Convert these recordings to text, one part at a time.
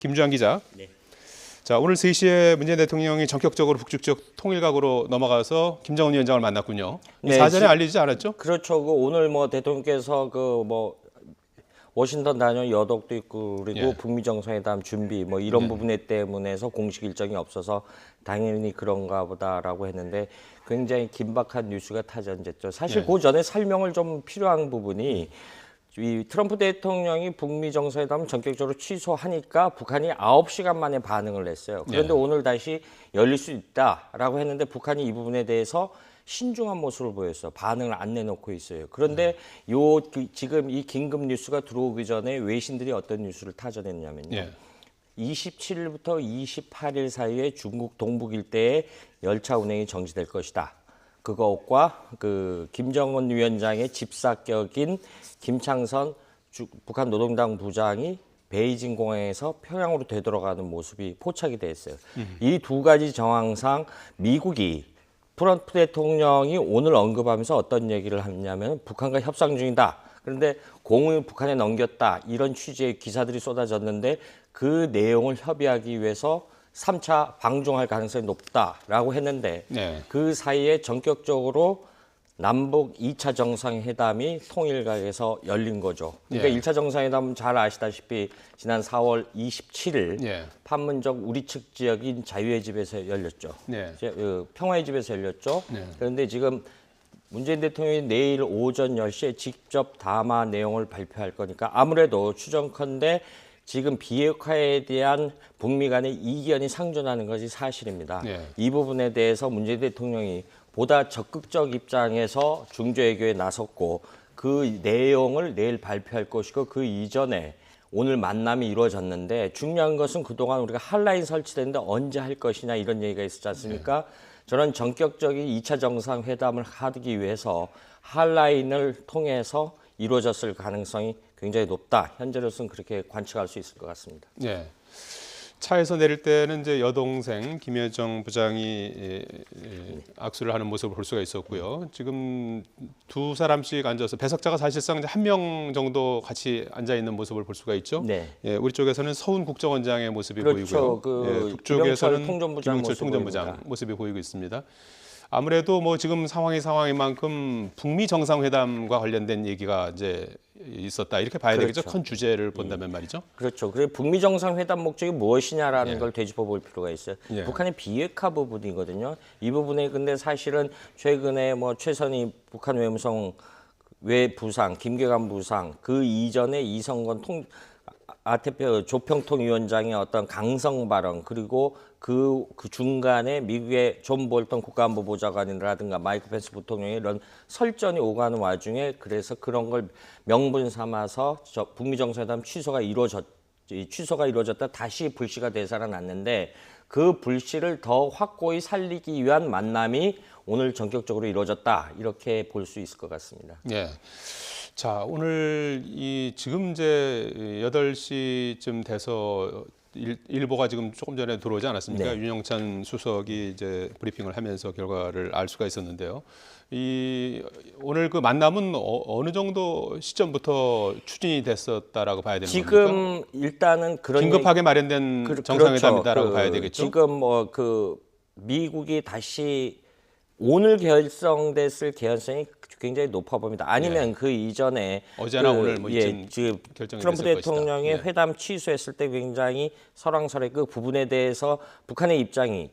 김주환 기자. 네. 자, 오늘 3시에 문재인 대통령이 전격적으로 북측 통일각으로 넘어가서 김정은 위원장을 만났군요. 네, 사전에 알리지 않았죠? 그렇죠. 오늘 대통령께서 워싱턴 다녀 여독도 있고 그리고 예. 북미 정상회담 준비 이런 부분에 때문에서 공식 일정이 없어서 당연히 그런가 보다라고 했는데 굉장히 긴박한 뉴스가 타전됐죠. 사실 그 전에 설명을 좀 필요한 부분이 이 트럼프 대통령이 북미 정상회담을 전격적으로 취소하니까 북한이 9시간 만에 반응을 했어요. 그런데 오늘 다시 열릴 수 있다라고 했는데 북한이 이 부분에 대해서 신중한 모습을 보였어요. 반응을 안 내놓고 있어요. 그런데 지금 이 긴급 뉴스가 들어오기 전에 외신들이 어떤 뉴스를 타전했냐면요. 27일부터 28일 사이에 중국 동북 일대에 열차 운행이 정지될 것이다. 그것과 김정은 위원장의 집사격인 김창선 북한 노동당 부장이 베이징 공항에서 평양으로 되돌아가는 모습이 포착이 됐어요. 이 두 가지 정황상 미국이 트럼프 대통령이 오늘 언급하면서 어떤 얘기를 하냐면 북한과 협상 중이다. 그런데 공을 북한에 넘겼다. 이런 취지의 기사들이 쏟아졌는데 그 내용을 협의하기 위해서 3차 방중할 가능성이 높다라고 했는데 그 사이에 전격적으로 남북 2차 정상회담이 통일각에서 열린 거죠. 그러니까 1차 정상회담은 잘 아시다시피 지난 4월 27일 판문점 우리 측 지역인 자유의 집에서 열렸죠. 평화의 집에서 열렸죠. 그런데 지금 문재인 대통령이 내일 오전 10시에 직접 담화 내용을 발표할 거니까 아무래도 추정컨대 지금 비핵화에 대한 북미 간의 이견이 상존하는 것이 사실입니다. 이 부분에 대해서 문재인 대통령이 보다 적극적 입장에서 중재외교에 나섰고 그 내용을 내일 발표할 것이고 그 이전에 오늘 만남이 이루어졌는데 중요한 것은 그동안 우리가 핫라인 설치됐는데 언제 할 것이냐 이런 얘기가 있었지 않습니까? 저는 전격적인 2차 정상회담을 하기 위해서 핫라인을 통해서 이루어졌을 가능성이 굉장히 높다. 현재로서는 그렇게 관측할 수 있을 것 같습니다. 차에서 내릴 때는 이제 여동생 김여정 부장이 악수를 하는 모습을 볼 수가 있었고요. 지금 두 사람씩 앉아서 배석자가 사실상 한 명 정도 같이 앉아 있는 모습을 볼 수가 있죠. 우리 쪽에서는 서훈 국정원장의 모습이 보이고요. 북쪽에서는 김영철 통전부장 모습이 보이고 있습니다. 아무래도 지금 상황인 만큼 북미 정상회담과 관련된 얘기가 이제 있었다 이렇게 봐야 되겠죠. 큰 주제를 본다면 말이죠. 그렇죠. 그리고 북미 정상회담 목적이 무엇이냐라는 걸 되짚어 볼 필요가 있어요. 북한의 비핵화 부분이거든요. 이 부분에 근데 사실은 최근에 최선희 북한 외무성 외부상, 김계관 부상 그 이전에 이성건 조평통위원장의 어떤 강성 발언 그리고 그 중간에 미국의 존 볼턴 국가안보보좌관이라든가 마이크 펜스 부통령의 이런 설전이 오가는 와중에 그래서 그런 걸 명분 삼아서 북미 정상회담 취소가 이루어졌다 다시 불씨가 되살아났는데 그 불씨를 더 확고히 살리기 위한 만남이 오늘 전격적으로 이루어졌다 이렇게 볼 수 있을 것 같습니다. 자, 오늘 지금 이제 8시쯤 돼서 일보가 지금 조금 전에 들어오지 않았습니까? 윤영찬 수석이 이제 브리핑을 하면서 결과를 알 수가 있었는데요. 오늘 그 만남은 어느 정도 시점부터 추진이 됐었다라고 봐야 되는 겁니까? 지금 일단은 긴급하게 마련된 정상회담이다라고 봐야 되겠죠? 지금 미국이 다시 오늘 결성됐을 개연성이 굉장히 높아 보입니다. 아니면 그 이전에 어제나 오늘 지금 트럼프 대통령의 회담 취소했을 때 굉장히 설왕설의 그 부분에 대해서 북한의 입장이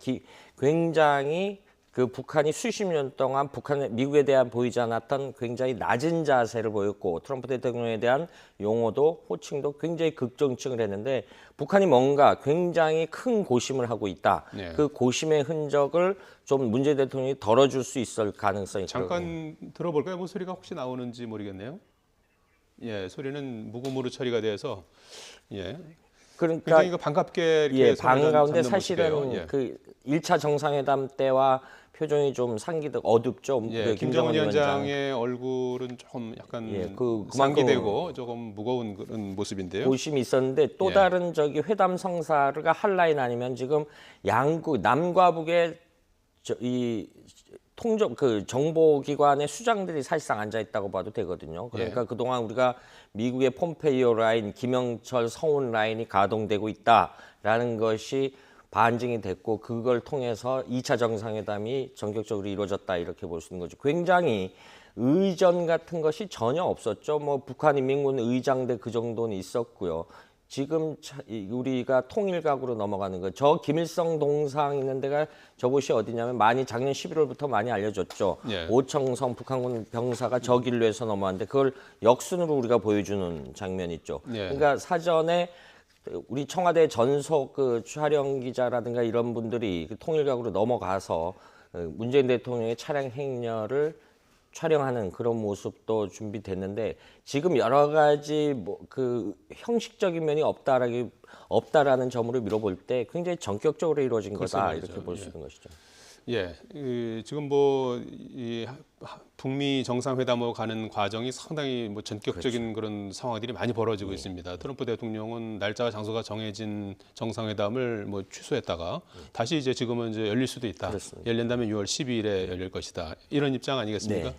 굉장히 북한이 수십 년 동안 미국에 대한 보이지 않았던 굉장히 낮은 자세를 보였고 트럼프 대통령에 대한 용어도 호칭도 굉장히 극정칭을 했는데 북한이 뭔가 굉장히 큰 고심을 하고 있다. 그 고심의 흔적을 좀 문재인 대통령이 덜어줄 수 있을 가능성이 잠깐 들어볼까요? 소리가 혹시 나오는지 모르겠네요. 소리는 무음으로 처리가 돼서 그러니까 굉장히 반갑게 이렇게 반가운데 사실은 그 1차 정상회담 때와 표정이 좀 어둡죠. 김정은 위원장의 얼굴은 조금 약간 상기되고 조금 무거운 그런 모습인데요. 고심이 있었는데 또 다른 회담 성사가 핫라인 아니면 지금 남과 북의 그 정보기관의 수장들이 사실상 앉아 있다고 봐도 되거든요. 그러니까 그동안 우리가 미국의 폼페이오 라인, 김영철, 성운 라인이 가동되고 있다라는 것이 반증이 됐고 그걸 통해서 2차 정상회담이 전격적으로 이루어졌다 이렇게 볼 수 있는 거죠. 굉장히 의전 같은 것이 전혀 없었죠. 뭐 북한인민군 의장대 그 정도는 있었고요. 지금 우리가 통일각으로 넘어가는 거. 저 김일성 동상 있는 데가 저곳이 어디냐면 많이 작년 11월부터 많이 알려졌죠. 오청성 북한군 병사가 저 길로 해서 넘어왔는데 그걸 역순으로 우리가 보여주는 장면이 있죠. 그러니까 사전에 우리 청와대 전속 그 촬영 기자라든가 이런 분들이 그 통일각으로 넘어가서 문재인 대통령의 차량 행렬을 촬영하는 그런 모습도 준비됐는데 지금 여러 가지 뭐 그 형식적인 면이 없다라는 점으로 밀어볼 때 굉장히 전격적으로 이루어진 거다 이렇게 볼 수 있는 것이죠. 예, 지금 뭐 이 북미 정상회담으로 가는 과정이 상당히 뭐 전격적인 그런 상황들이 많이 벌어지고 있습니다. 트럼프 대통령은 날짜와 장소가 정해진 정상회담을 뭐 취소했다가 다시 이제 지금은 이제 열릴 수도 있다. 그렇습니다. 열린다면 6월 12일에 열릴 것이다. 이런 입장 아니겠습니까?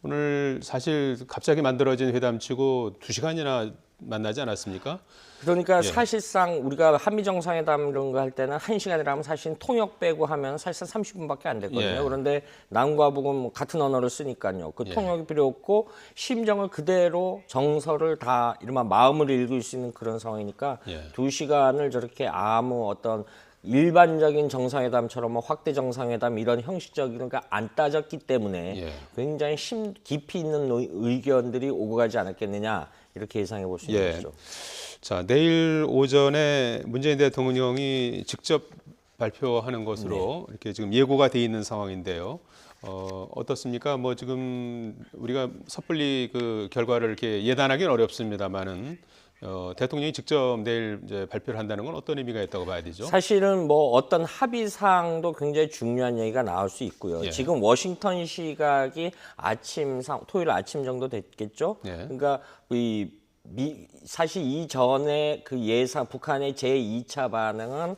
오늘 사실 갑자기 만들어진 회담치고 2시간이나 만나지 않았습니까? 그러니까 사실상 우리가 한미 정상회담 이런 거 할 때는 1시간이라면 사실 통역 빼고 하면 사실상 30분밖에 안 됐거든요. 그런데 남과 북은 같은 언어를 쓰니까요. 그 통역이 필요 없고 심정을 그대로 정서를 다 이른바 마음을 읽을 수 있는 그런 상황이니까 2시간을 저렇게 아무 어떤 일반적인 정상회담처럼 뭐 확대 정상회담 이런 형식적인 거가 안 따졌기 때문에 굉장히 깊이 있는 의견들이 오고 가지 않았겠느냐 이렇게 예상해 볼 수 있는 것이죠. 자, 내일 오전에 문재인 대통령이 직접 발표하는 것으로 이렇게 지금 예고가 돼 있는 상황인데요. 어떻습니까? 뭐 지금 우리가 섣불리 그 결과를 이렇게 예단하기는 어렵습니다만은 대통령이 직접 내일 이제 발표를 한다는 건 어떤 의미가 있다고 봐야 되죠? 사실은 뭐 어떤 합의사항도 굉장히 중요한 얘기가 나올 수 있고요. 지금 워싱턴 시각이 토요일 아침 정도 됐겠죠. 그러니까 사실 이전에 그 북한의 제2차 반응은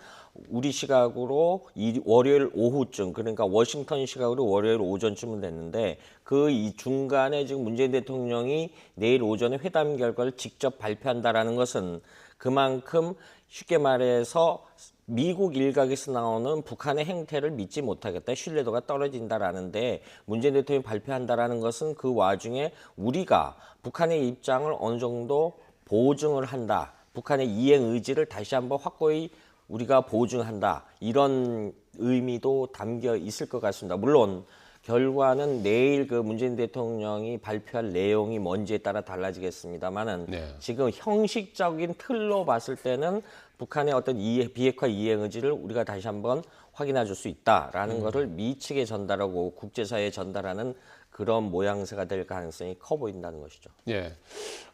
우리 시각으로 월요일 오후쯤, 그러니까 워싱턴 시각으로 월요일 오전쯤은 됐는데 그 이 중간에 지금 문재인 대통령이 내일 오전에 회담 결과를 직접 발표한다라는 것은 그만큼 쉽게 말해서 미국 일각에서 나오는 북한의 행태를 믿지 못하겠다, 신뢰도가 떨어진다라는데 문재인 대통령이 발표한다라는 것은 그 와중에 우리가 북한의 입장을 어느 정도 보증을 한다, 북한의 이행 의지를 다시 한번 확고히 우리가 보증한다, 이런 의미도 담겨 있을 것 같습니다. 물론 결과는 내일 그 문재인 대통령이 발표할 내용이 뭔지에 따라 달라지겠습니다만은 지금 형식적인 틀로 봤을 때는 북한의 어떤 비핵화 이행 의지를 우리가 다시 한번 확인해 줄 수 있다라는 것을 미 측에 전달하고 국제사회에 전달하는 그런 모양새가 될 가능성이 커 보인다는 것이죠.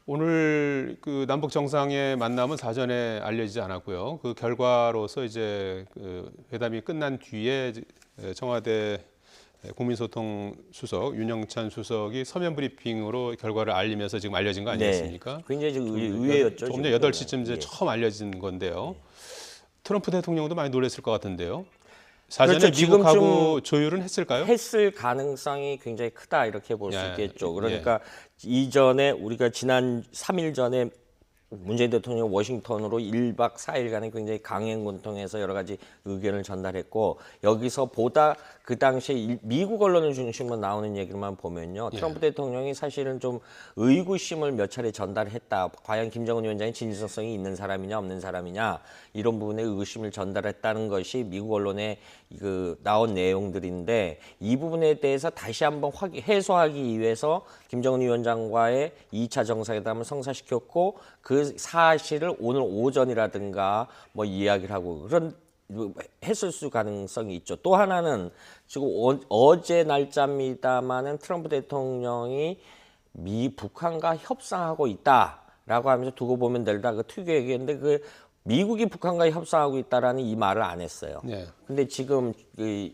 오늘 그 남북 정상의 만남은 사전에 알려지지 않았고요. 그 결과로서 이제 그 회담이 끝난 뒤에 청와대 국민소통 수석 윤영찬 수석이 서면 브리핑으로 결과를 알리면서 지금 알려진 거 아니겠습니까? 굉장히 지금 의외였죠. 조금 전 8시쯤 이제 처음 알려진 건데요. 트럼프 대통령도 많이 놀랐을 것 같은데요. 사전에 그렇죠. 미국하고 조율은 했을까요? 했을 가능성이 굉장히 크다 이렇게 볼 수 있겠죠. 그러니까 이전에 우리가 지난 3일 전에 문재인 대통령 워싱턴으로 1박 4일간의 굉장히 강행군통해서 여러 가지 의견을 전달했고, 여기서 보다 그 당시에 미국 언론을 중심으로 나오는 얘기만 보면요, 트럼프 대통령이 사실은 좀 의구심을 몇 차례 전달했다. 과연 김정은 위원장이 진정성이 있는 사람이냐 없는 사람이냐, 이런 부분에 의구심을 전달했다는 것이 미국 언론에 그 나온 내용들인데, 이 부분에 대해서 다시 한번 해소하기 위해서 김정은 위원장과의 2차 정상회담을 성사시켰고, 그 사실을 오늘 오전이라든가 뭐 이야기를 하고 그런 했을 수 가능성이 있죠. 또 하나는 지금 어제 날짜입니다마는 트럼프 대통령이 북한과 협상하고 있다라고 하면서 두고 보면 될다 그 특유 얘기했는데, 그 미국이 북한과 협상하고 있다라는 이 말을 안 했어요. 근데 지금 그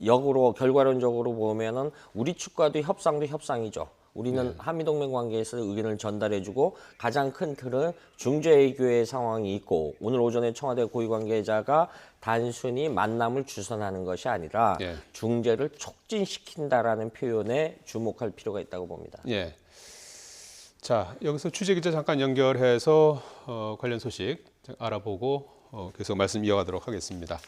역으로 결과론적으로 보면은 우리 측과도 협상이죠. 우리는 한미동맹 관계에서 의견을 전달해주고 가장 큰 틀은 중재외교의 상황이 있고 오늘 오전에 청와대 고위 관계자가 단순히 만남을 주선하는 것이 아니라 예. 중재를 촉진시킨다라는 표현에 주목할 필요가 있다고 봅니다. 예. 자, 여기서 취재 기자 잠깐 연결해서 관련 소식 알아보고 계속 말씀 이어가도록 하겠습니다.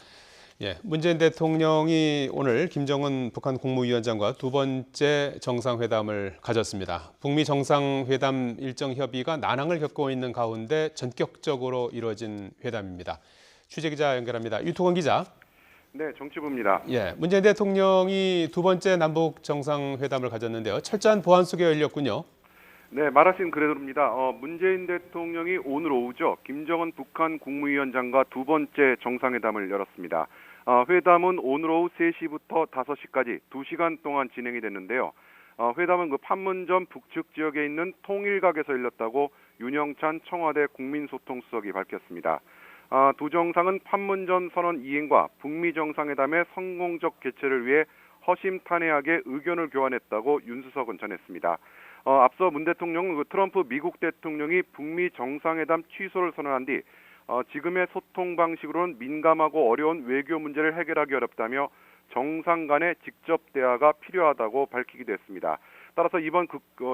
예, 문재인 대통령이 오늘 김정은 북한 국무위원장과 두 번째 정상회담을 가졌습니다. 북미 정상회담 일정 협의가 난항을 겪고 있는 가운데 전격적으로 이루어진 회담입니다. 취재 기자 연결합니다. 유통원 기자. 네, 정치부입니다. 예, 문재인 대통령이 두 번째 남북 정상회담을 가졌는데요. 철저한 보안 속에 열렸군요. 네, 말하신 그대로입니다. 문재인 대통령이 오늘 오후죠. 김정은 북한 국무위원장과 두 번째 정상회담을 열었습니다. 회담은 오늘 오후 3시부터 5시까지 2시간 동안 진행이 됐는데요. 회담은 그 판문점 북측 지역에 있는 통일각에서 열렸다고 윤영찬 청와대 국민소통수석이 밝혔습니다. 두 정상은 판문점 선언 이행과 북미 정상회담의 성공적 개최를 위해 허심탄회하게 의견을 교환했다고 윤 수석은 전했습니다. 앞서 문 대통령은 트럼프 미국 대통령이 북미 정상회담 취소를 선언한 뒤 지금의 소통 방식으로는 민감하고 어려운 외교 문제를 해결하기 어렵다며 정상 간의 직접 대화가 필요하다고 밝히기도 했습니다. 따라서 이번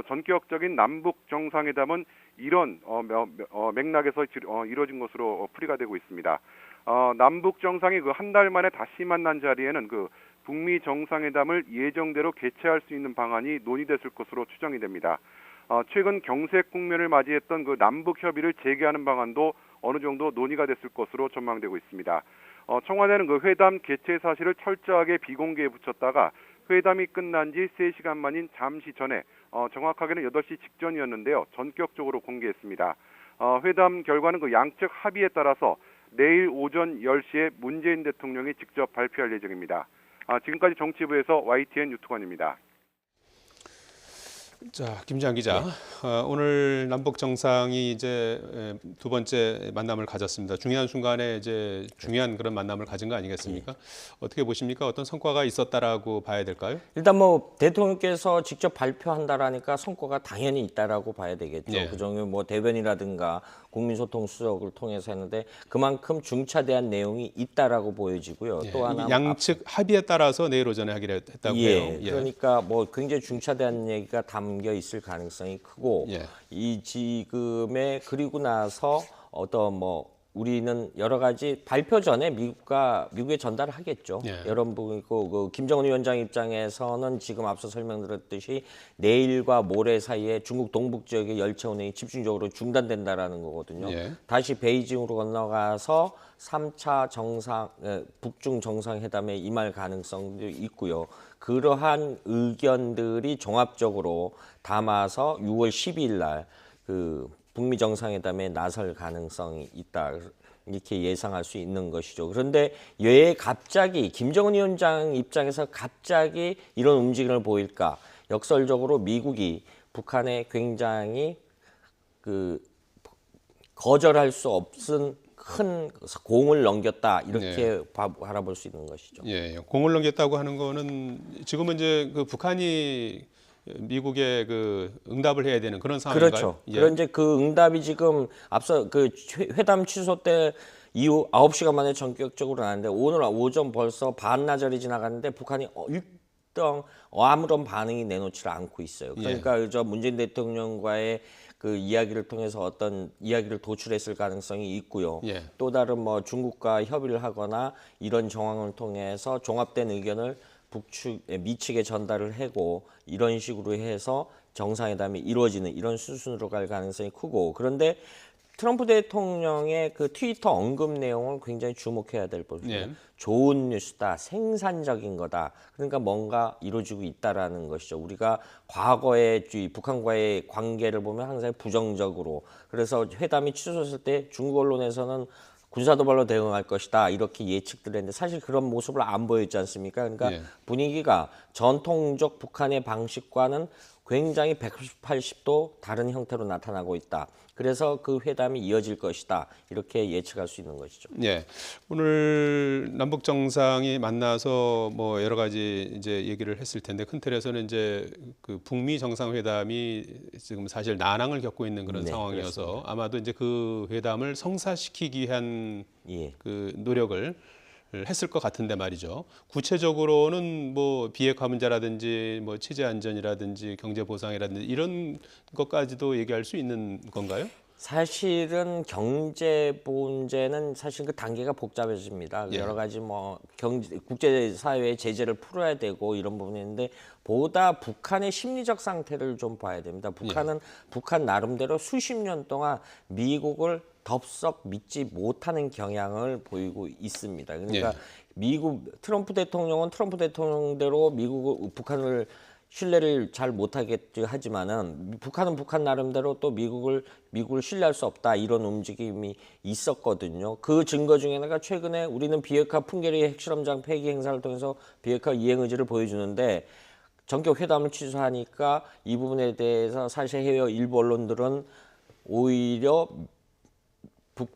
전격적인 남북 정상회담은 이런 맥락에서 이루어진 것으로 풀이가 되고 있습니다. 남북 정상이 한 달 만에 다시 만난 자리에는 북미 정상회담을 예정대로 개최할 수 있는 방안이 논의됐을 것으로 추정이 됩니다. 최근 경색 국면을 맞이했던 남북 협의를 재개하는 방안도 어느 정도 논의가 됐을 것으로 전망되고 있습니다. 청와대는 회담 개최 사실을 철저하게 비공개에 붙였다가 회담이 끝난 지 3시간 만인 잠시 전에 정확하게는 8시 직전이었는데요. 전격적으로 공개했습니다. 회담 결과는 양측 합의에 따라서 내일 오전 10시에 문재인 대통령이 직접 발표할 예정입니다. 지금까지 정치부에서 YTN 유튜관입니다. 자, 김지한 기자. 오늘 남북 정상이 이제 두 번째 만남을 가졌습니다. 중요한 순간에 이제 중요한 그런 만남을 가진 거 아니겠습니까? 어떻게 보십니까? 어떤 성과가 있었다라고 봐야 될까요? 일단 대통령께서 직접 발표한다라니까 성과가 당연히 있다라고 봐야 되겠죠. 네. 그중에 대변이라든가 국민소통수석을 통해서 했는데 그만큼 중차대한 내용이 있다라고 보여지고요. 예, 또 하나 양측 합의에 따라서 내일 오전에 하기로 했다고 해요. 예. 그러니까 굉장히 중차대한 얘기가 담겨 있을 가능성이 크고 예. 이 지금에 그리고 나서 우리는 여러 가지 발표 전에 미국에 전달을 하겠죠. 예. 여러분 보고 김정은 위원장 입장에서는 지금 앞서 설명드렸듯이 내일과 모레 사이에 중국 동북 지역의 열차 운행이 집중적으로 중단된다라는 거거든요. 예. 다시 베이징으로 건너가서 3차 북중 정상회담에 임할 가능성도 있고요. 그러한 의견들이 종합적으로 담아서 6월 12일 날 북미 정상회담에 나설 가능성이 있다. 이렇게 예상할 수 있는 것이죠. 그런데 왜 갑자기 김정은 위원장 입장에서 갑자기 이런 움직임을 보일까? 역설적으로 미국이 북한에 굉장히 거절할 수 없은 큰 공을 넘겼다 이렇게 바라볼 수 있는 것이죠. 예, 공을 넘겼다고 하는 거는 지금은 이제 북한이 미국에 응답을 해야 되는 그런 상황인가요? 그렇죠. 예. 그런데 응답이 지금 앞서 회담 취소 때 이후 9시간 만에 전격적으로 나왔는데 오늘 오전 벌써 반나절이 지나갔는데 북한이 일단 아무런 반응이 내놓지를 않고 있어요. 그러니까 저 문재인 대통령과의 이야기를 통해서 어떤 이야기를 도출했을 가능성이 있고요. 예. 또 다른 중국과 협의를 하거나 이런 정황을 통해서 종합된 의견을 미측에 전달을 하고 이런 식으로 해서 정상회담이 이루어지는 이런 수순으로 갈 가능성이 크고 그런데 트럼프 대통령의 트위터 언급 내용을 굉장히 주목해야 될 것입니다. 예. 좋은 뉴스다, 생산적인 거다. 그러니까 뭔가 이루어지고 있다라는 것이죠. 우리가 과거의 북한과의 관계를 보면 항상 부정적으로 그래서 회담이 취소됐을 때 중국 언론에서는 군사도발로 대응할 것이다 이렇게 예측들 했는데 사실 그런 모습을 안 보였지 않습니까? 그러니까 분위기가 전통적 북한의 방식과는 굉장히 180도 다른 형태로 나타나고 있다. 그래서 그 회담이 이어질 것이다. 이렇게 예측할 수 있는 것이죠. 예. 오늘 남북 정상이 만나서 뭐 여러 가지 이제 얘기를 했을 텐데 큰 틀에서는 이제 그 북미 정상회담이 지금 사실 난항을 겪고 있는 그런 네, 상황이어서 그렇습니다. 아마도 이제 그 회담을 성사시키기 위한 예. 그 노력을 했을 것 같은데 말이죠. 구체적으로는 뭐 비핵화 문제라든지 뭐 체제 안전이라든지 경제 보상이라든지 이런 것까지도 얘기할 수 있는 건가요? 사실은 경제 문제는 사실 그 단계가 복잡해집니다. 예. 여러 가지 뭐 국제 사회의 제재를 풀어야 되고 이런 부분이 있는데 보다 북한의 심리적 상태를 좀 봐야 됩니다. 북한은 북한 나름대로 수십 년 동안 미국을 덥석 믿지 못하는 경향을 보이고 있습니다. 그러니까 미국 트럼프 대통령은 트럼프 대통령대로 북한을 신뢰를 잘 못하겠지 하지만은 북한은 북한 나름대로 또 미국을 신뢰할 수 없다 이런 움직임이 있었거든요. 그 증거 중에 하나가 최근에 우리는 비핵화 풍계리 핵실험장 폐기 행사를 통해서 비핵화 이행 의지를 보여주는데 전격 회담을 취소하니까 이 부분에 대해서 사실 해외 일부 언론들은 오히려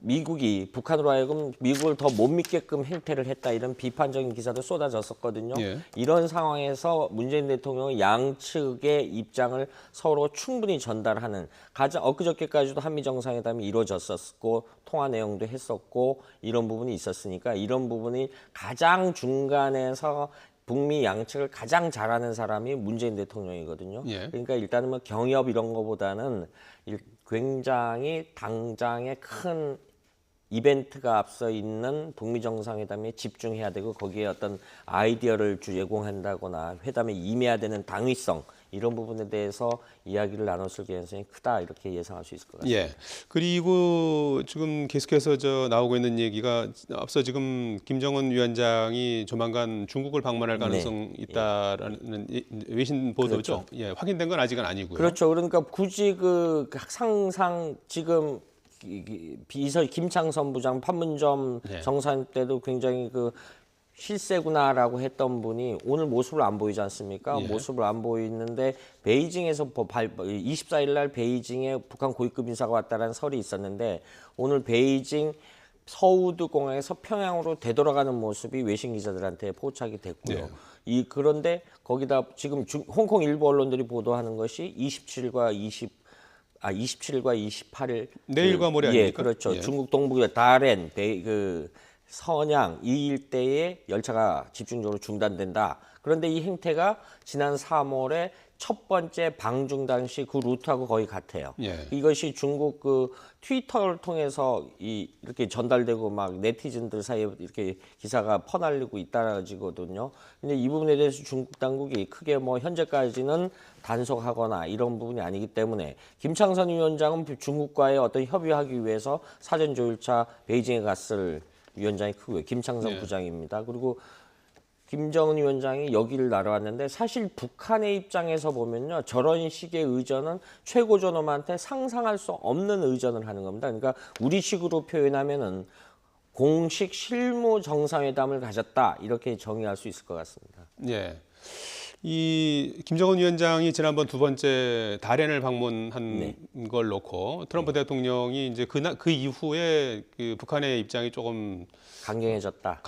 미국이 북한으로 하여금 미국을 더 못 믿게끔 행태를 했다 이런 비판적인 기사도 쏟아졌었거든요. 예. 이런 상황에서 문재인 대통령은 양측의 입장을 서로 충분히 전달하는 엊그저께까지도 한미 정상회담이 이루어졌었고 통화 내용도 했었고 이런 부분이 있었으니까 이런 부분이 가장 중간에서 북미 양측을 가장 잘하는 사람이 문재인 대통령이거든요. 예. 그러니까 일단은 뭐 경협 이런 거보다는 굉장히 당장의 큰 이벤트가 앞서 있는 북미 정상회담에 집중해야 되고 거기에 어떤 아이디어를 제공한다거나 회담에 임해야 되는 당위성 이런 부분에 대해서 이야기를 나눴을 가능성이 크다 이렇게 예상할 수 있을 것 같습니다. 예. 그리고 지금 계속해서 나오고 있는 얘기가 앞서 지금 김정은 위원장이 조만간 중국을 방문할 가능성이 있다라는 외신 보도죠. 그렇죠. 예. 확인된 건 아직은 아니고요. 그렇죠. 그러니까 굳이 그 상상 지금 비서 김창선 부장 판문점 네. 정상 때도 굉장히 그 실세구나라고 했던 분이 오늘 모습을 안 보이지 않습니까? 예. 모습을 안 보이는데 베이징에서 24일 날 베이징에 북한 고위급 인사가 왔다라는 설이 있었는데 오늘 베이징 서우드 공항에서 평양으로 되돌아가는 모습이 외신 기자들한테 포착이 됐고요. 그런데 거기다 지금 홍콩 일부 언론들이 보도하는 것이 27일과 28일 내일과 모레 예, 아닙니까? 그렇죠. 예. 중국 동부 다롄 선양 이 일대에 열차가 집중적으로 중단된다. 그런데 이 행태가 지난 3월에 첫 번째 방중 당시 그 루트하고 거의 같아요. 예. 이것이 중국 그 트위터를 통해서 이렇게 전달되고 막 네티즌들 사이에 이렇게 기사가 퍼날리고 있다라지거든요. 근데 이 부분에 대해서 중국 당국이 크게 뭐 현재까지는 단속하거나 이런 부분이 아니기 때문에 김창선 위원장은 중국과의 어떤 협의하기 위해서 사전 조율차 베이징에 갔을 위원장이 크고요. 김창선 부장입니다. 그리고 김정은 위원장이 여기를 날아왔는데 사실 북한의 입장에서 보면요. 저런 식의 의전은 최고 존엄한테 상상할 수 없는 의전을 하는 겁니다. 그러니까 우리식으로 표현하면은 공식 실무 정상회담을 가졌다. 이렇게 정의할 수 있을 것 같습니다. 예. 이 김정은 위원장이 지난번 두 번째 다롄을 방문한 걸 놓고 트럼프 대통령이 이제 그 이후에 그 북한의 입장이 조금 강경해졌다.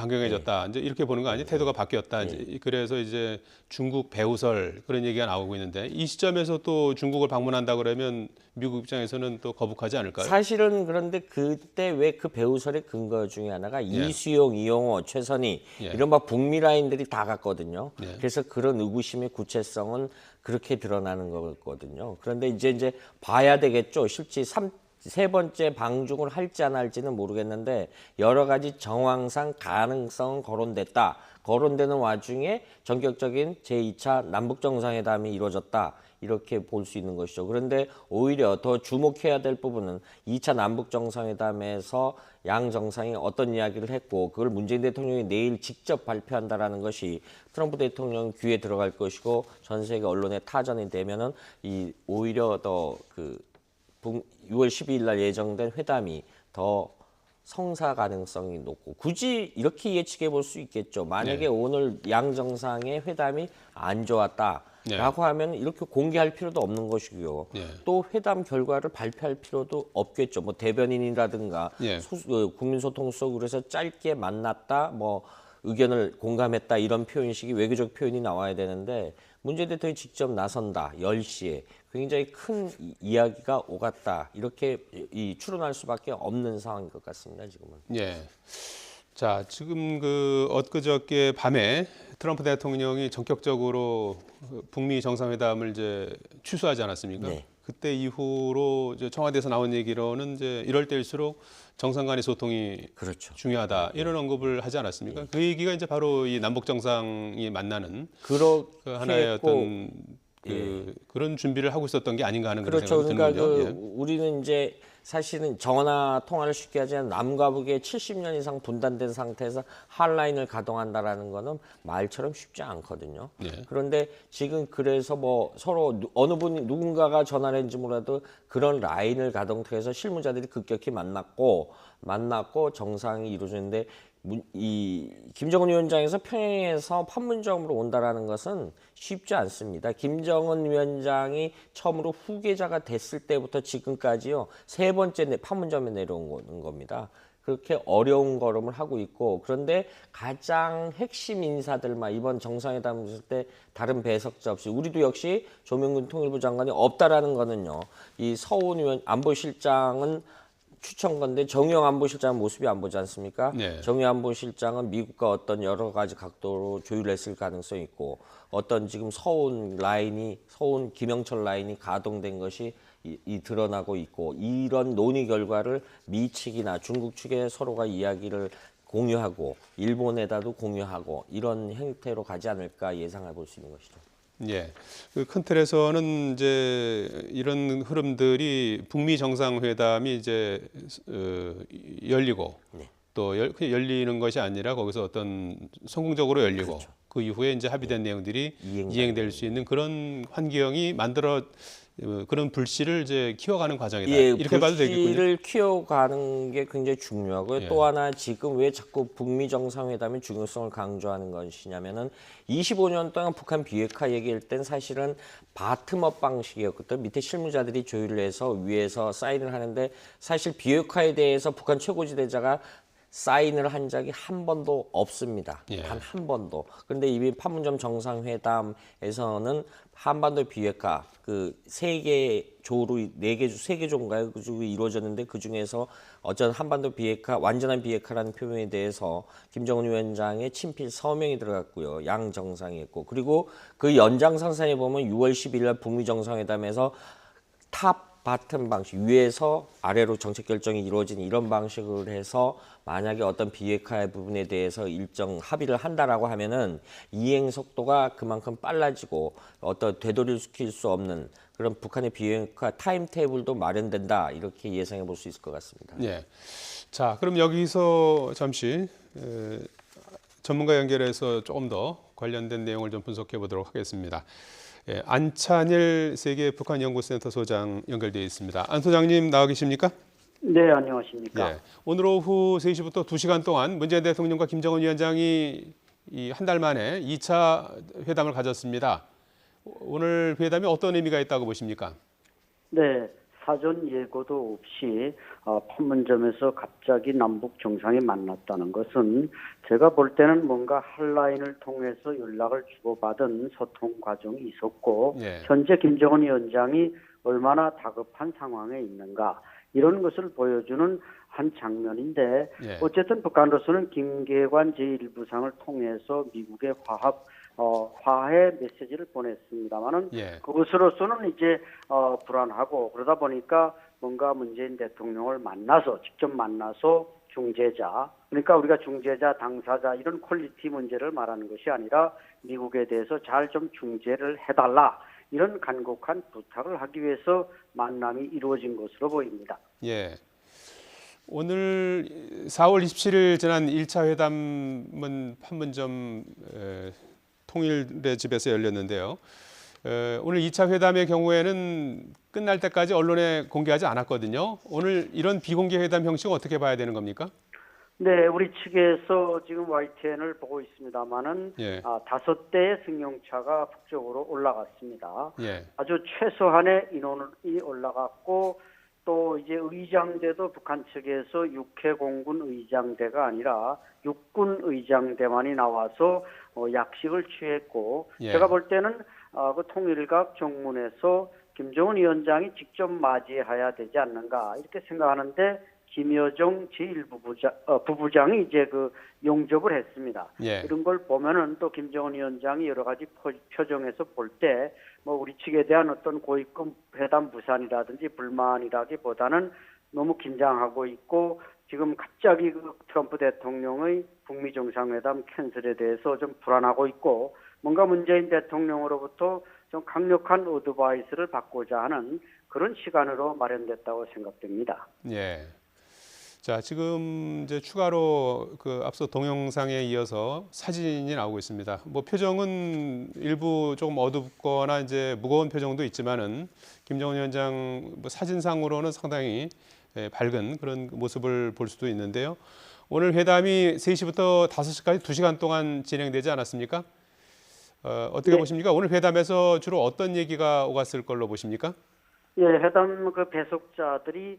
이제 이렇게 보는 거 아니에요? 태도가 바뀌었다. 이제 그래서 이제 중국 배후설 그런 얘기가 나오고 있는데 이 시점에서 또 중국을 방문한다 그러면 미국 입장에서는 또 거북하지 않을까요? 사실은 그런데 그때 왜 그 배후설의 근거 중에 하나가 이수용, 이용호, 최선희 이런 북미 라인들이 다 갔거든요. 그래서 그런 의구심의 구체성은 그렇게 드러나는 거거든요. 그런데 이제 봐야 되겠죠. 실제 세 번째 방중을 할지 안 할지는 모르겠는데 여러 가지 정황상 가능성은 거론됐다. 거론되는 와중에 전격적인 제2차 남북정상회담이 이루어졌다. 이렇게 볼 수 있는 것이죠. 그런데 오히려 더 주목해야 될 부분은 2차 남북정상회담에서 양 정상이 어떤 이야기를 했고 그걸 문재인 대통령이 내일 직접 발표한다라는 것이 트럼프 대통령 귀에 들어갈 것이고 전 세계 언론의 타전이 되면은 오히려 더 6월 12일 날 예정된 회담이 더 성사 가능성이 높고 굳이 이렇게 예측해 볼 수 있겠죠. 만약에 오늘 양 정상의 회담이 안 좋았다. 라고 하면 이렇게 공개할 필요도 없는 것이고요. 예. 또 회담 결과를 발표할 필요도 없겠죠. 뭐 대변인이라든가 예. 국민소통수석으로 해서 짧게 만났다, 뭐 의견을 공감했다 이런 표현식이 외교적 표현이 나와야 되는데 문재인 대통령이 직접 나선다 10시에 굉장히 큰 이야기가 오갔다 이렇게 추론할 수밖에 없는 상황인 것 같습니다. 지금은. 예. 자, 지금 엊그저께 밤에 트럼프 대통령이 전격적으로 북미 정상회담을 이제 취소하지 않았습니까? 네. 그때 이후로 이제 청와대에서 나온 얘기로는 이제 이럴 때일수록 정상 간의 소통이 그렇죠. 중요하다 이런 언급을 하지 않았습니까? 그 얘기가 이제 바로 이 남북 정상이 만나는 그렇게 그 하나의 했고, 어떤 그런 준비를 하고 있었던 게 아닌가 하는 그런 그렇죠. 생각이 그러니까 드는군요. 우리는 이제 사실은 전화 통화를 쉽게 하지만 남과 북의 70년 이상 분단된 상태에서 핫라인을 가동한다라는 거는 말처럼 쉽지 않거든요. 예. 그런데 지금 그래서 뭐 서로 어느 분이 누군가가 전화를 했는지 몰라도 그런 라인을 가동해서 실무자들이 급격히 만났고 정상이 이루어졌는데 이 김정은 위원장에서 평양에서 판문점으로 온다라는 것은 쉽지 않습니다. 김정은 위원장이 처음으로 후계자가 됐을 때부터 지금까지요 3번째 판문점에 내려온 겁니다. 그렇게 어려운 걸음을 하고 있고 그런데 가장 핵심 인사들만 이번 정상회담 있을 때 다른 배석자 없이 우리도 역시 조명근 통일부 장관이 없다라는 거는요. 이 서훈 안보실장은 추천건데 정의용 안보실장은 모습이 안 보지 않습니까? 네. 정의용 안보실장은 미국과 어떤 여러 가지 각도로 조율했을 가능성이 있고 어떤 지금 서훈 김영철 라인이 가동된 것이 드러나고 있고 이런 논의 결과를 미 측이나 중국 측에 서로가 이야기를 공유하고 일본에다도 공유하고 이런 형태로 가지 않을까 예상해 볼 수 있는 것이죠. 예, 그 큰 틀에서는 이제 이런 흐름들이 북미 정상회담이 이제 열리고 또 열리는 것이 아니라 거기서 어떤 성공적으로 열리고 그 이후에 이제 합의된 내용들이 이행될 수 있는 그런 환경이 그런 불씨를 이제 키워가는 과정이다. 이렇게 봐도 되겠군요. 불씨를 키워가는 게 굉장히 중요하고요. 또 하나 지금 왜 자꾸 북미 정상회담의 중요성을 강조하는 것이냐면은 25년 동안 북한 비핵화 얘기할 땐 사실은 바텀업 방식이었거든요. 밑에 실무자들이 조율을 해서 위에서 사인을 하는데 사실 비핵화에 대해서 북한 최고 지도자가 사인을 한 적이 한 번도 없습니다. 단 한 번도. 그런데 이미 판문점 정상회담에서는 한반도 비핵화 그 3개 조로 3개 조인가요? 그 조로 이루어졌는데 그 중에서 어떤 한반도 비핵화 완전한 비핵화라는 표현에 대해서 김정은 위원장의 친필 서명이 들어갔고요. 양 정상이 했고 그리고 그 연장선상에 보면 6월 10일 날 북미 정상회담에서 탑 바텀 방식 위에서 아래로 정책 결정이 이루어진 이런 방식을 해서 만약에 어떤 비핵화의 부분에 대해서 일정 합의를 한다라고 하면은 이행 속도가 그만큼 빨라지고 어떤 되돌이킬 수 없는 그런 북한의 비핵화 타임 테이블도 마련된다 이렇게 예상해 볼 수 있을 것 같습니다. 예. 자, 그럼 여기서 잠시 전문가 연결해서 조금 더 관련된 내용을 좀 분석해 보도록 하겠습니다. 예, 안찬일 세계 북한연구센터 소장 연결되어 있습니다. 안 소장님 나와 계십니까? 네, 안녕하십니까. 예, 오늘 오후 3시부터 2시간 동안 문재인 대통령과 김정은 위원장이 한 달 만에 2차 회담을 가졌습니다. 오늘 회담이 어떤 의미가 있다고 보십니까? 네, 사전 예고도 없이 판문점에서 갑자기 남북 정상이 만났다는 것은 제가 볼 때는 뭔가 핫라인을 통해서 연락을 주고받은 소통 과정이 있었고 현재 김정은 위원장이 얼마나 다급한 상황에 있는가 이런 것을 보여주는 한 장면인데 어쨌든 북한으로서는 김계관 제1부상을 통해서 미국의 화해 메시지를 보냈습니다만은 그것으로서는 이제 불안하고 그러다 보니까 뭔가 문재인 대통령을 직접 만나서 중재자 그러니까 우리가 중재자 당사자 이런 퀄리티 문제를 말하는 것이 아니라 미국에 대해서 잘 좀 중재를 해달라 이런 간곡한 부탁을 하기 위해서 만남이 이루어진 것으로 보입니다. 예. 오늘 4월 27일 지난 1차 회담은 판문점 통일의 집에서 열렸는데요. 오늘 2차 회담의 경우에는 끝날 때까지 언론에 공개하지 않았거든요. 오늘 이런 비공개 회담 형식은 어떻게 봐야 되는 겁니까? 네, 우리 측에서 지금 YTN을 보고 있습니다만은 예. 5대의 승용차가 북쪽으로 올라갔습니다. 예. 아주 최소한의 인원이 올라갔고 또 이제 의장대도 북한 측에서 육해공군 의장대가 아니라 육군 의장대만이 나와서 약식을 취했고 예. 제가 볼 때는 그 통일각 정문에서 김정은 위원장이 직접 맞이해야 되지 않는가 이렇게 생각하는데 김여정 부부장이 이제 그 용접을 했습니다. 예. 이런 걸 보면은 또 김정은 위원장이 여러 가지 표정에서 볼 때 뭐 우리 측에 대한 어떤 고위급 회담 무산이라든지 불만이라기보다는 너무 긴장하고 있고 지금 갑자기 그 트럼프 대통령의 북미 정상회담 캔슬에 대해서 좀 불안하고 있고 뭔가 문재인 대통령으로부터 좀 강력한 어드바이스를 받고자 하는 그런 시간으로 마련됐다고 생각됩니다. 예. 자, 지금 이제 추가로 그 앞서 동영상에 이어서 사진이 나오고 있습니다. 뭐 표정은 일부 조금 어둡거나 이제 무거운 표정도 있지만은 김정은 위원장 뭐 사진상으로는 상당히 밝은 그런 모습을 볼 수도 있는데요. 오늘 회담이 3시부터 5시까지 2시간 동안 진행되지 않았습니까? 어떻게 네. 보십니까? 오늘 회담에서 주로 어떤 얘기가 오갔을 걸로 보십니까? 예, 회담 그 배석자들이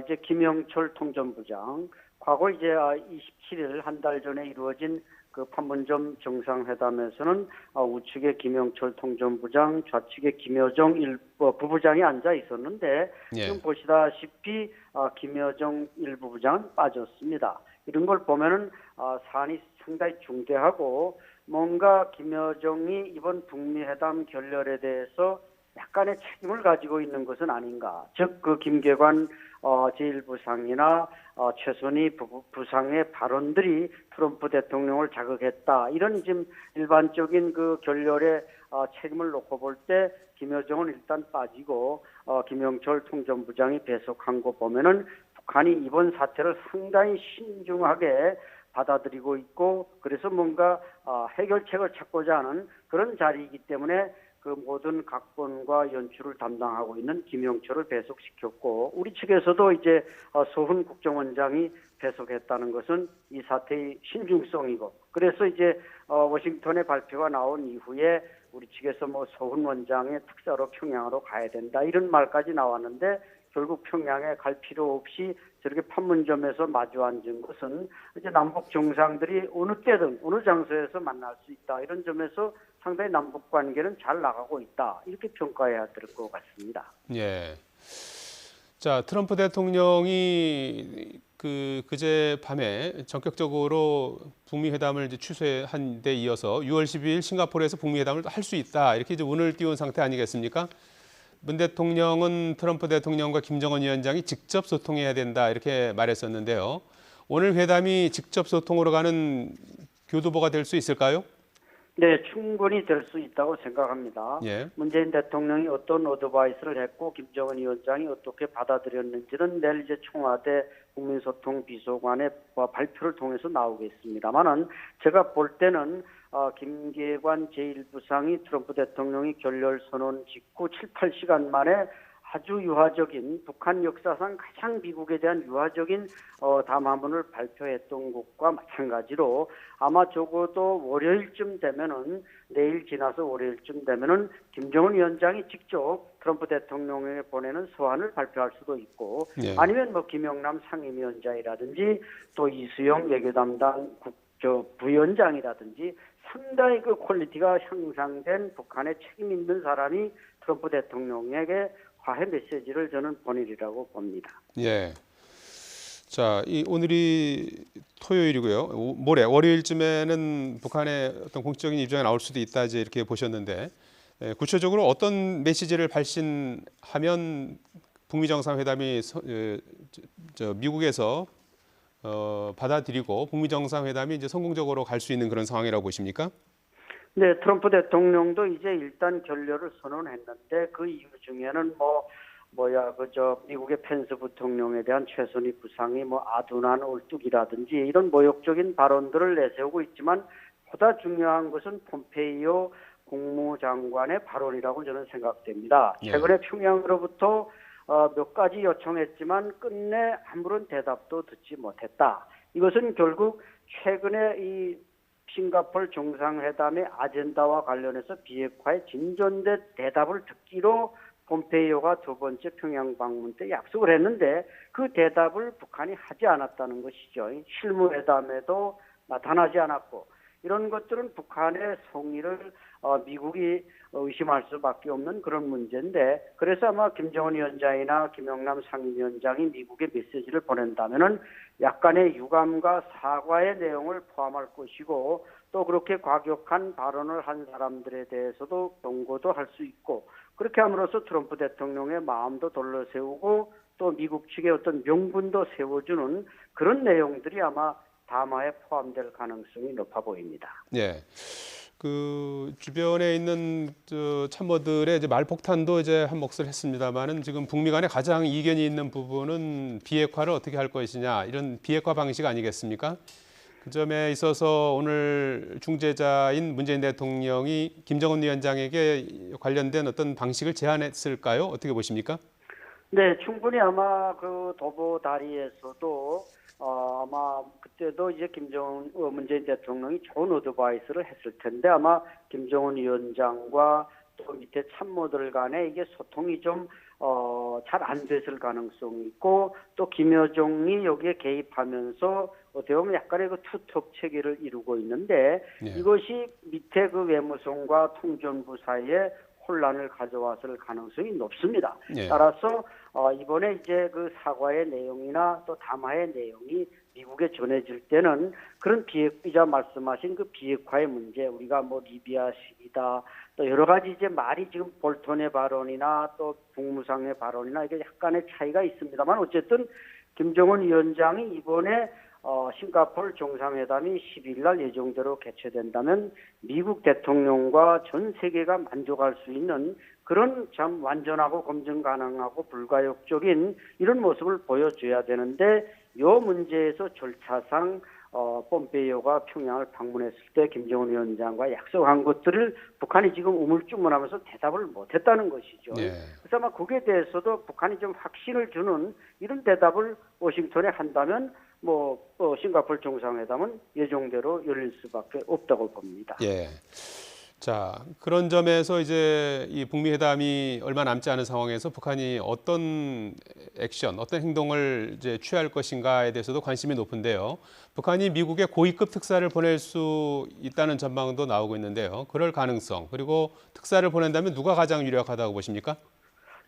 이제 김영철 통전부장, 과거 이제 27일 한 달 전에 이루어진 그 판문점 정상회담에서는 우측에 김영철 통전부장, 좌측에 김여정 부부장이 앉아 있었는데 예. 지금 보시다시피 김여정 부부장은 빠졌습니다. 이런 걸 보면은 사안이 상당히 중대하고 뭔가 김여정이 이번 북미 회담 결렬에 대해서 약간의 책임을 가지고 있는 것은 아닌가. 즉, 그 김계관 제1부상이나 최선희 부상의 발언들이 트럼프 대통령을 자극했다. 이런 지금 일반적인 그 결렬의 책임을 놓고 볼 때 김여정은 일단 빠지고 김영철 통전부장이 배석한 거 보면은 북한이 이번 사태를 상당히 신중하게 받아들이고 있고 그래서 뭔가 해결책을 찾고자 하는 그런 자리이기 때문에 그 모든 각본과 연출을 담당하고 있는 김영철을 배석시켰고 우리 측에서도 이제 소훈 국정원장이 배석했다는 것은 이 사태의 신중성이고 그래서 이제 워싱턴의 발표가 나온 이후에 우리 측에서 뭐 소훈 원장의 특사로 평양으로 가야 된다 이런 말까지 나왔는데 결국 평양에 갈 필요 없이 저렇게 판문점에서 마주 앉은 것은 이제 남북 정상들이 어느 때든 어느 장소에서 만날 수 있다 이런 점에서 상당히 남북 관계는 잘 나가고 있다 이렇게 평가해야 될 것 같습니다. 예. 자, 트럼프 대통령이 그제 밤에 전격적으로 북미 회담을 이제 취소한 데 이어서 6월 12일 싱가포르에서 북미 회담을 할 수 있다 이렇게 이제 운을 띄운 상태 아니겠습니까? 문 대통령은 트럼프 대통령과 김정은 위원장이 직접 소통해야 된다 이렇게 말했었는데요. 오늘 회담이 직접 소통으로 가는 교두보가 될 수 있을까요? 네, 충분히 될 수 있다고 생각합니다. 예. 문재인 대통령이 어떤 어드바이스를 했고 김정은 위원장이 어떻게 받아들였는지는 내일 이제 청와대 국민소통 비서관의 발표를 통해서 나오겠습니다만은 제가 볼 때는 김계관 제1부상이 트럼프 대통령이 결렬 선언 직후 7, 8시간 만에 아주 유화적인 북한 역사상 가장 미국에 대한 유화적인 담화문을 발표했던 것과 마찬가지로 아마 적어도 월요일쯤 되면은 내일 지나서 월요일쯤 되면은 김정은 위원장이 직접 트럼프 대통령에게 보내는 서한을 발표할 수도 있고 예. 아니면 뭐 김영남 상임위원장이라든지 또 이수영 외교 담당 부위원장이라든지 상당히 그 퀄리티가 향상된 북한의 책임 있는 사람이 트럼프 대통령에게 화해 메시지를 저는 보내리라고 봅니다. 예. 자, 오늘이 토요일이고요. 모레 월요일쯤에는 북한의 어떤 공식적인 입장이 나올 수도 있다 이제 이렇게 보셨는데 구체적으로 어떤 메시지를 발신하면 북미 정상회담이 미국에서 받아들이고 북미 정상회담이 이제 성공적으로 갈 수 있는 그런 상황이라고 보십니까? 네, 트럼프 대통령도 이제 일단 결렬을 선언했는데 그 이유 중에는 미국의 펜스 부통령에 대한 최선희 부상이 아둔한 얼뚝이라든지 이런 모욕적인 발언들을 내세우고 있지만 보다 중요한 것은 폼페이오 국무장관의 발언이라고 저는 생각됩니다. 최근에 평양으로부터 몇 가지 요청했지만 끝내 아무런 대답도 듣지 못했다. 이것은 결국 최근에 이 싱가포르 정상회담의 아젠다와 관련해서 비핵화의 진전된 대답을 듣기로 폼페이오가 두 번째 평양 방문 때 약속을 했는데 그 대답을 북한이 하지 않았다는 것이죠. 실무회담에도 나타나지 않았고 이런 것들은 북한의 성의를 미국이 의심할 수밖에 없는 그런 문제인데 그래서 아마 김정은 위원장이나 김영남 상임위원장이 미국에 메시지를 보낸다면은 약간의 유감과 사과의 내용을 포함할 것이고 또 그렇게 과격한 발언을 한 사람들에 대해서도 경고도 할 수 있고 그렇게 함으로써 트럼프 대통령의 마음도 돌려세우고 또 미국 측의 어떤 명분도 세워주는 그런 내용들이 아마 담화에 포함될 가능성이 높아 보입니다. 예. 그 주변에 있는 참모들의 이제 말폭탄도 이제 한 몫을 했습니다만은 지금 북미 간에 가장 이견이 있는 부분은 비핵화를 어떻게 할 것이냐 이런 비핵화 방식 아니겠습니까? 그 점에 있어서 오늘 중재자인 문재인 대통령이 김정은 위원장에게 관련된 어떤 방식을 제안했을까요? 어떻게 보십니까? 네, 충분히 아마 그 도보 다리에서도 아마 그때도 이제 문재인 대통령이 좋은 어드바이스를 했을 텐데 아마 김정은 위원장과 또 밑에 참모들 간에 이게 소통이 좀 잘 안 됐을 가능성이 있고 또 김여정이 여기에 개입하면서 어떻게 보면 약간의 그 투톱 체계를 이루고 있는데 이것이 밑에 그 외무성과 통전부 사이에 혼란을 가져왔을 가능성이 높습니다. 따라서 이번에 이제 그 사과의 내용이나 또 담화의 내용이 미국에 전해질 때는 그런 비핵화 말씀하신 그 비핵화의 문제 우리가 뭐 리비아식이다 또 여러 가지 이제 말이 지금 볼턴의 발언이나 또 국무상의 발언이나 이게 약간의 차이가 있습니다만 어쨌든 김정은 위원장이 이번에 싱가포르 정상회담이 10일 날 예정대로 개최된다면 미국 대통령과 전 세계가 만족할 수 있는 그런 참 완전하고 검증 가능하고 불가역적인 이런 모습을 보여줘야 되는데 이 문제에서 절차상 폼페이오가 평양을 방문했을 때 김정은 위원장과 약속한 것들을 북한이 지금 우물쭈물하면서 대답을 못했다는 것이죠. 그래서 아마 거기에 대해서도 북한이 좀 확신을 주는 이런 대답을 워싱턴에 한다면 싱가포르 정상회담은 예정대로 열릴 수밖에 없다고 봅니다. 예. 자, 그런 점에서 이제 이 북미 회담이 얼마 남지 않은 상황에서 북한이 어떤 액션, 어떤 행동을 이제 취할 것인가에 대해서도 관심이 높은데요. 북한이 미국에 고위급 특사를 보낼 수 있다는 전망도 나오고 있는데요. 그럴 가능성, 그리고 특사를 보낸다면 누가 가장 유력하다고 보십니까?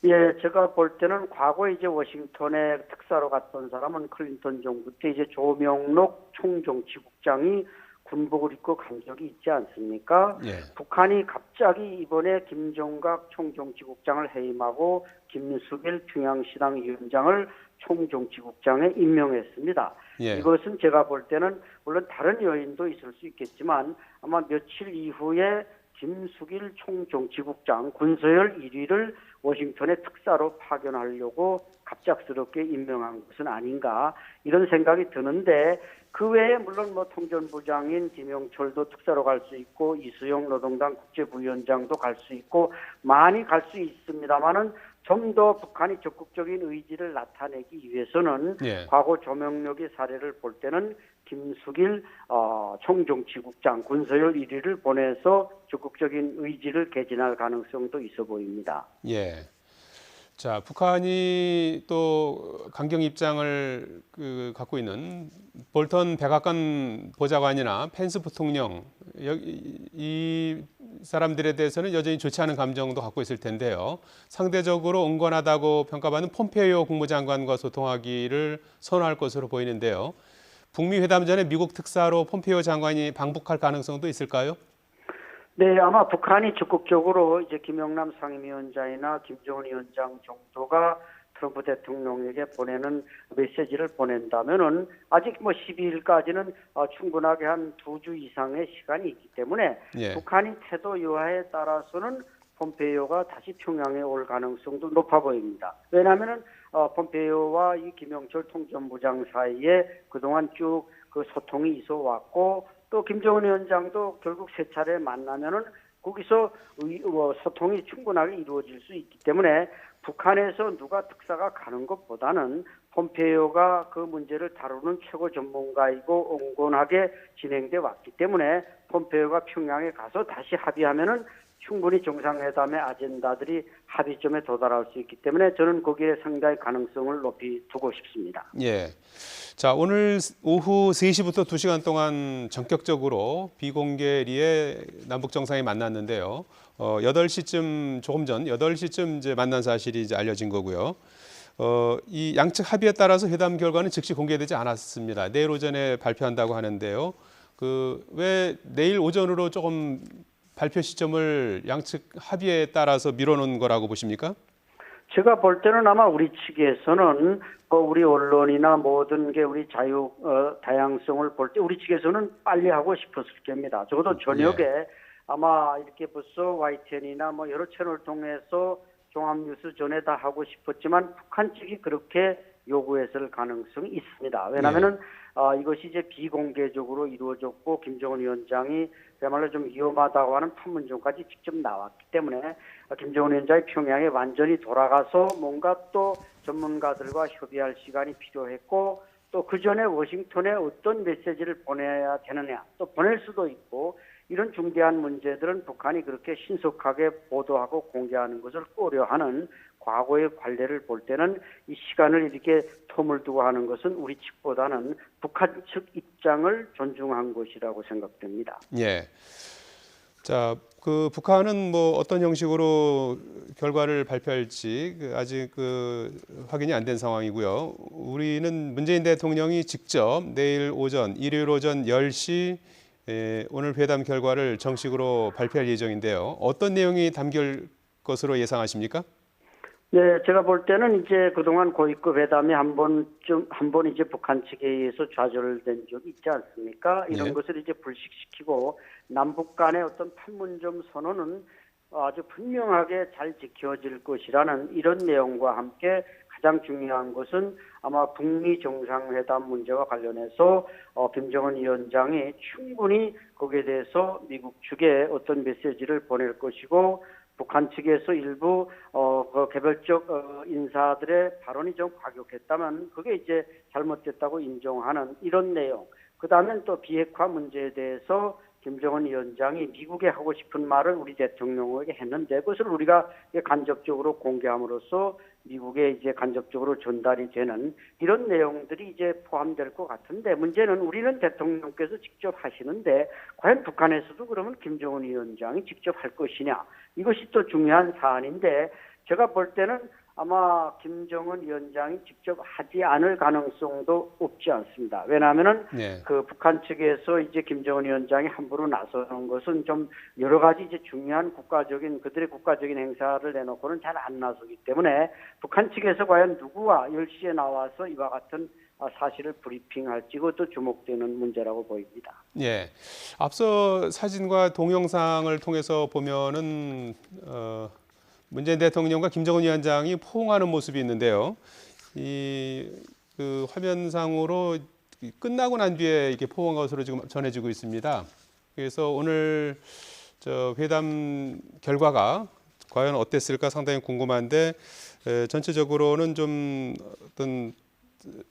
예, 제가 볼 때는 과거에 이제 워싱턴에 특사로 갔던 사람은 클린턴 정부 때 이제 조명록 총정치국장이 군복을 입고 간 적이 있지 않습니까? 북한이 갑자기 이번에 김정각 총정치국장을 해임하고 김수길 평양시당 위원장을 총정치국장에 임명했습니다. 이것은 제가 볼 때는 물론 다른 요인도 있을 수 있겠지만 아마 며칠 이후에 김수길 총정치국장 군서열 1위를 워싱턴에 특사로 파견하려고 갑작스럽게 임명한 것은 아닌가 이런 생각이 드는데 그 외에 물론 통전부장인 김영철도 특사로 갈 수 있고 이수영 노동당 국제부위원장도 갈 수 있고 많이 갈 수 있습니다만은 좀 더 북한이 적극적인 의지를 나타내기 위해서는 과거 조명록의 사례를 볼 때는 김수길 총정치국장 군서열 1위를 보내서 적극적인 의지를 개진할 가능성도 있어 보입니다. 예. 자, 북한이 또 강경 입장을 갖고 있는 볼턴 백악관 보좌관이나 펜스 부통령 이 사람들에 대해서는 여전히 좋지 않은 감정도 갖고 있을 텐데요. 상대적으로 온건하다고 평가받는 폼페이오 국무장관과 소통하기를 선호할 것으로 보이는데요. 북미 회담 전에 미국 특사로 폼페이오 장관이 방북할 가능성도 있을까요? 네, 아마 북한이 적극적으로 이제 김영남 상임위원장이나 김정은 위원장 정도가 트럼프 대통령에게 보내는 메시지를 보낸다면은 아직 12일까지는 충분하게 한 2주 이상의 시간이 있기 때문에 북한이 태도 유화에 따라서는 폼페이오가 다시 평양에 올 가능성도 높아 보입니다. 왜냐하면은 폼페이오와 이 김영철 통전부장 사이에 그동안 쭉 그 소통이 있어 왔고 또 김정은 위원장도 결국 세 차례 만나면은 거기서 소통이 충분하게 이루어질 수 있기 때문에 북한에서 누가 특사가 가는 것보다는 폼페이오가 그 문제를 다루는 최고 전문가이고 온건하게 진행돼 왔기 때문에 폼페이오가 평양에 가서 다시 합의하면은 충분히 정상회담의 아젠다들이 합의점에 도달할 수 있기 때문에 저는 거기에 상당히 가능성을 높이 두고 싶습니다. 예. 자, 오늘 오후 3시부터 2시간 동안 전격적으로 비공개리에 남북 정상이 만났는데요. 8시쯤 조금 전 8시쯤 이제 만난 사실이 이제 알려진 거고요. 이 양측 합의에 따라서 회담 결과는 즉시 공개되지 않았습니다. 내일 오전에 발표한다고 하는데요. 왜 내일 오전으로 조금 발표 시점을 양측 합의에 따라서 미뤄놓은 거라고 보십니까? 제가 볼 때는 아마 우리 측에서는 우리 언론이나 모든 게 우리 다양성을 볼 때 우리 측에서는 빨리 하고 싶었을 겁니다. 적어도 저녁에 아마 이렇게 벌써 YTN이나 뭐 여러 채널을 통해서 종합뉴스 전에다 하고 싶었지만 북한 측이 그렇게 요구했을 가능성이 있습니다. 왜냐하면은 이것이 이제 비공개적으로 이루어졌고 김정은 위원장이 그야말로 좀 위험하다고 하는 판문점까지 직접 나왔기 때문에 김정은 위원장이 평양에 완전히 돌아가서 뭔가 또 전문가들과 협의할 시간이 필요했고 또 그 전에 워싱턴에 어떤 메시지를 보내야 되느냐 또 보낼 수도 있고 이런 중대한 문제들은 북한이 그렇게 신속하게 보도하고 공개하는 것을 고려하는 과거의 관례를 볼 때는 이 시간을 이렇게 텀을 두고 하는 것은 우리 측보다는 북한 측 입장을 존중한 것이라고 생각됩니다. 예. 자, 북한은 뭐 어떤 형식으로 결과를 발표할지 아직 확인이 안 된 상황이고요. 우리는 문재인 대통령이 직접 내일 오전, 일요일 오전 10시 오늘 회담 결과를 정식으로 발표할 예정인데요. 어떤 내용이 담길 것으로 예상하십니까? 네, 제가 볼 때는 이제 그동안 고위급 회담이 한 번 이제 북한 측에 의해서 좌절된 적이 있지 않습니까? 이런 것을 이제 불식시키고 남북 간의 어떤 판문점 선언은 아주 분명하게 잘 지켜질 것이라는 이런 내용과 함께 가장 중요한 것은 아마 북미 정상회담 문제와 관련해서 김정은 위원장이 충분히 거기에 대해서 미국 측에 어떤 메시지를 보낼 것이고 북한 측에서 일부 개별적 인사들의 발언이 좀 과격했다면 그게 이제 잘못됐다고 인정하는 이런 내용. 그다음엔 또 비핵화 문제에 대해서 김정은 위원장이 미국에 하고 싶은 말을 우리 대통령에게 했는데 그것을 우리가 간접적으로 공개함으로써 미국에 이제 간접적으로 전달이 되는 이런 내용들이 이제 포함될 것 같은데 문제는 우리는 대통령께서 직접 하시는데 과연 북한에서도 그러면 김정은 위원장이 직접 할 것이냐 이것이 또 중요한 사안인데 제가 볼 때는 아마 김정은 위원장이 직접 하지 않을 가능성도 없지 않습니다. 왜냐하면은 북한 측에서 이제 김정은 위원장이 함부로 나서는 것은 좀 여러 가지 이제 중요한 그들의 국가적인 행사를 내놓고는 잘 안 나서기 때문에 북한 측에서 과연 누구와 10시에 나와서 이와 같은 사실을 브리핑할지 그것도 주목되는 문제라고 보입니다. 예, 앞서 사진과 동영상을 통해서 보면은 문재인 대통령과 김정은 위원장이 포옹하는 모습이 있는데요. 화면상으로 끝나고 난 뒤에 이렇게 포옹한 것으로 지금 전해지고 있습니다. 그래서 오늘 회담 결과가 과연 어땠을까 상당히 궁금한데 전체적으로는 좀 어떤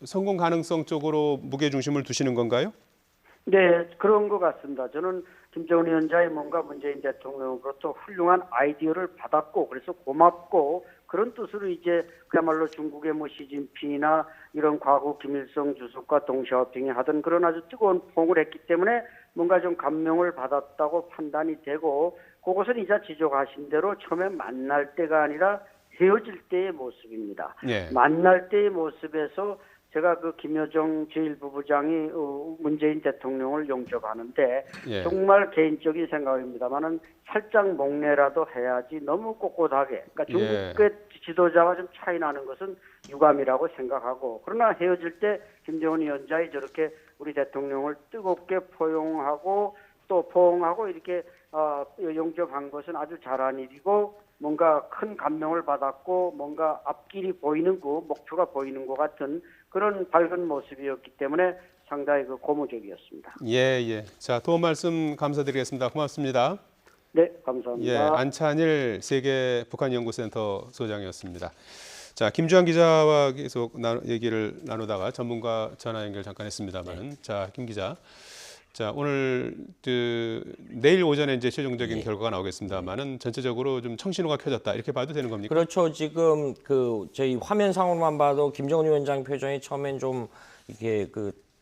성공 가능성 쪽으로 무게 중심을 두시는 건가요? 네, 그런 것 같습니다. 저는 김정은 위원장이 뭔가 문재인 대통령으로부터 훌륭한 아이디어를 받았고 그래서 고맙고 그런 뜻으로 이제 그야말로 중국의 뭐 시진핑이나 이런 과거 김일성 주석과 동시화핑이 하던 그런 아주 뜨거운 포옹을 했기 때문에 뭔가 좀 감명을 받았다고 판단이 되고 그것은 이제 지적하신 대로 처음에 만날 때가 아니라 헤어질 때의 모습입니다. 만날 때의 모습에서 제가 김여정 제1부부장이 문재인 대통령을 영접하는데 정말 개인적인 생각입니다만은 살짝 목례라도 해야지 너무 꼿꼿하게 그러니까 중국의 지도자와 좀 차이 나는 것은 유감이라고 생각하고 그러나 헤어질 때 김정은 위원장이 저렇게 우리 대통령을 뜨겁게 포용하고 또 포옹하고 이렇게 영접한 것은 아주 잘한 일이고 뭔가 큰 감명을 받았고 뭔가 앞길이 보이는 목표가 보이는 것 같은 그런 밝은 모습이었기 때문에 상당히 고무적이었습니다. 예. 자, 도움 말씀 감사드리겠습니다. 고맙습니다. 네, 감사합니다. 안찬일 세계 북한연구센터 소장이었습니다. 자, 김주환 기자와 계속 얘기를 나누다가 전문가 전화 연결 잠깐 했습니다만은, 자, 김 기자, 자, 오늘 내일 오전에 이제 최종적인 결과가 나오겠습니다만은 전체적으로 좀 청신호가 켜졌다 이렇게 봐도 되는 겁니까? 그렇죠. 지금 저희 화면상으로만 봐도 김정은 위원장 표정이 처음엔 좀 이게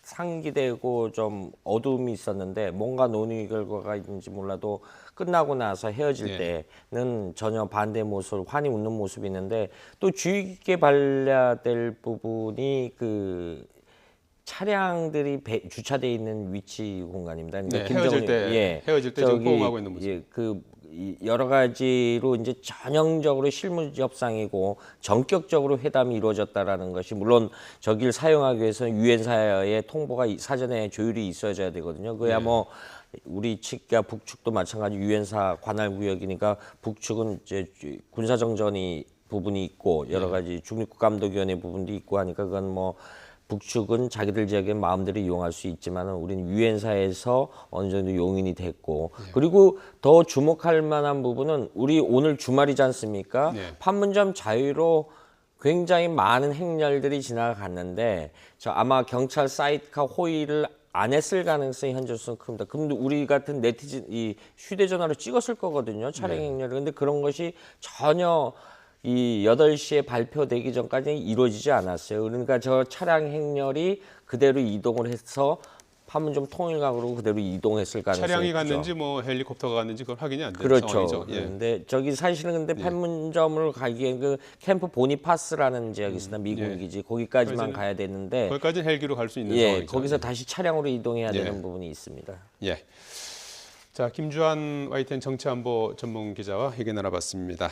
상기되고 좀 어두움이 있었는데 뭔가 논의 결과가 있는지 몰라도 끝나고 나서 헤어질 때는 전혀 반대 모습, 환히 웃는 모습이 있는데 또 주의 깊게 봐야 될 부분이 차량들이 주차돼 있는 위치 공간입니다. 그러니까 헤어질 때 지금 포옹하고 있는 모습. 여러 가지로 이제 전형적으로 실무협상이고 전격적으로 회담이 이루어졌다라는 것이 물론 저길 사용하기 위해서는 유엔사의 통보가 사전에 조율이 있어야 되거든요. 그야 뭐 우리 측과 북측도 마찬가지 유엔사 관할 구역이니까 북측은 이제 군사정전이 부분이 있고 여러 가지 중립국감독위원회 부분도 있고 하니까 그건 뭐 북측은 자기들 지역에 마음대로 이용할 수 있지만 우리는 유엔사에서 어느 정도 용인이 됐고 그리고 더 주목할 만한 부분은 우리 오늘 주말이지 않습니까? 판문점 자유로 굉장히 많은 행렬들이 지나갔는데 아마 경찰 사이트카 호의를 안 했을 가능성이 현재로서는 큽니다. 그럼 우리 같은 네티즌 이 휴대전화로 찍었을 거거든요. 차량 행렬을. 근데 그런 것이 전혀 이 8시에 발표되기 전까지 이루어지지 않았어요. 그러니까 저 차량 행렬이 그대로 이동을 해서 판문점 통일각으로 그대로 이동했을 가능성이 차량이 크죠. 갔는지 뭐 헬리콥터가 갔는지 그건 확인이 안 되는 그렇죠. 상황이죠. 근데 저기 사실은 근데 판문점을 가기엔 캠프 보니파스라는 지역이 있습니다. 미군 기지 거기까지만 가야 되는데 거기까지는 헬기로 갈 수 있는 상황이죠. 거기서 다시 차량으로 이동해야 되는 부분이 있습니다. 자, 김주환 YTN 정치안보 전문 기자와 얘기 나눠봤습니다.